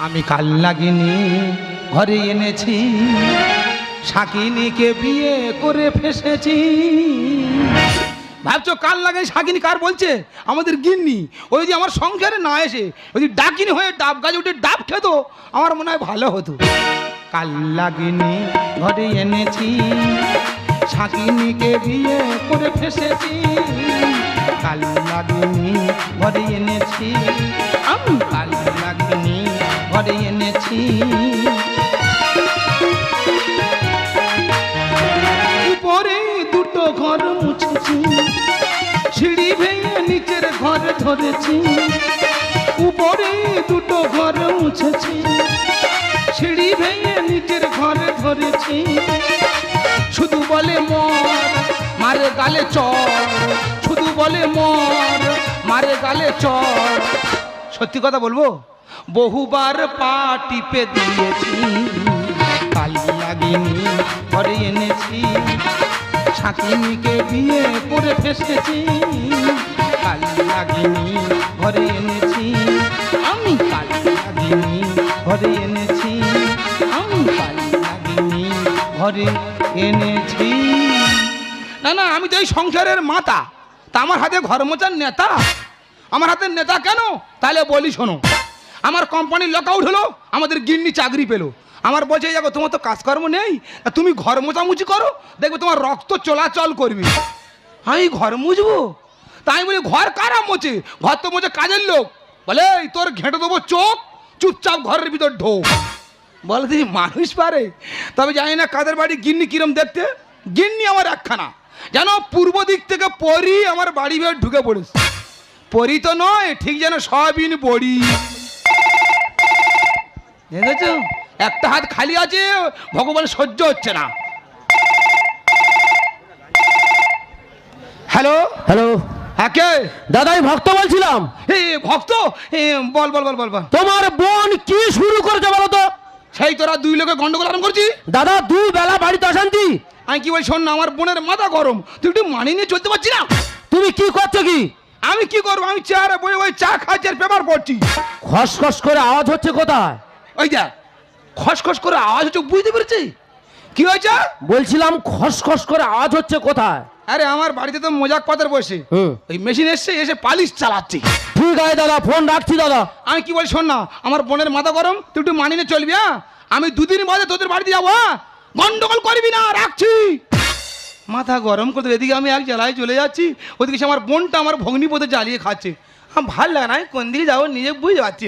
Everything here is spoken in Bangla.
আমি কাল লাগিনি ঘরে এনেছি, শাকিনীকে বিয়ে করে ফেসেছি। ভাবছো কাল লাগে শাকিনী কার বলছে? আমাদের গিন্নি। ওই যে আমার সংসারে না এসে ওই ডাকিনি হয়ে ডাব গাছে উঠে ডাব খেত, আমার মনে হয় ভালো হতো। কাল লাগিনি ঘরে এনেছি, শাকিনীকে বিয়ে করে ফেসেছি। কাল লাগিনি ঘরে এনেছি, আমি কাল লাগিনি ঘরে এনেছি। উপরে দুটো ঘর মুছেছি, সিঁড়ি ভেঙে নিচের ঘর ধরেছি। উপরে দুটো ঘর মুছেছি, সিঁড়ি ভেঙে নিচের ঘর ধরেছি। শুধু বলে মর মারে গালে চর, শুধু বলে মর মারে গালে চর। সত্যি কথা বলবো, বহুবার পা টিপে দিয়েছি। কাল লাগিনি ঘরে এনেছি, শাকিনীকে বিয়ে করে ফেসেছি। কাল লাগিনি ঘরে এনেছি, আমি কাল লাগিনি ঘরে এনেছি, আমি কাল লাগিনি ঘরে এনেছি। না না, আমি তো এই সংসারের মাতা, তা আমার হাতে ঘর মোচার নেতা। আমার হাতে নেতা কেন? তাহলে বলি শোনো। আমার কোম্পানির লক আউট হলো, আমাদের গিন্নি চাকরি পেলো। আমার বলছে যাবো তোমার তো কাজকর্ম নেই, তুমি ঘর মোচামুচি করো, দেখবে তোমার রক্ত চলাচল করবে। আমি ঘর মুছবো? তাই বলি ঘর কারা মোচে? ঘর তো মোচে কাজের লোক। বলে তোর ঘেঁটে দেবো চোখ, চুপচাপ ঘরের ভিতর ঢোক। বলে তুই মানুষ পারে? তবে জানি না কাদের বাড়ি গিন্নি কিরম দেখতে। গিন্নি আমার একখানা, যেন পূর্ব দিক থেকে পরি আমার বাড়ি বের ঢুকে পড়েছে। পরি তো নয়, ঠিক যেন সয়াবিন বড়ি। দেখেছ, একটা হাত খালি আছে, ভগবান সহ্য হচ্ছে না। হ্যালো হ্যালো, হ্যাঁ কে? দাদা আমি ভক্ত বলছিলাম। ভক্ত? বল বল বল বল বল। তোমার বোন কি শুরু করেছে বলো তো? সেই তোরা দুই লোকে গন্ডগোল আরম্ভ করছি। দাদা দুই বেলা বাড়িতে অশান্তি। আমি কি বলি শোন না, আমার বোনের মাথা গরম, তুই একটু মানিয়ে নিয়ে চলতে পারছি না। তুমি কি করছো কি? আমি কি করবো? আমি চেয়ারে বই ওই চা খাচ্ছি আর পেপার পড়ছি। খসখস করে আওয়াজ হচ্ছে কোথায়? ওই দেখ, খসখস করে আওয়াজ হচ্ছে, বুঝতে পেরেছি। কি হয়েছে? বলছিলাম খসখস করে আওয়াজ হচ্ছে কোথায়? আরে আমার বাড়িতে তো মোজাক পাতের বসে ওই মেশিন এসছে, এসে পালিশ চালাচ্ছি। ঠিক আছে দাদা, ফোন রাখছি দাদা। আমি কি বলি শোন না, আমার বোনের মাথা গরম, তুই একটু মানিয়ে নিয়ে চলবি। হ্যাঁ, আমি দুদিন বাদে তোদের বাড়িতে যাবো। হ্যাঁ, গন্ডগোল করবি না, রাখছি। মাথা গরম করতে এদিকে আমি এক জ্বালায় চলে যাচ্ছি, ওদিকে সে আমার বোনটা আমার ভগ্নিপথে জ্বালিয়ে খাচ্ছে। আমার ভাল লাগে না, আমি কোন দিকে যাবো নিজে বুঝতে পারছি।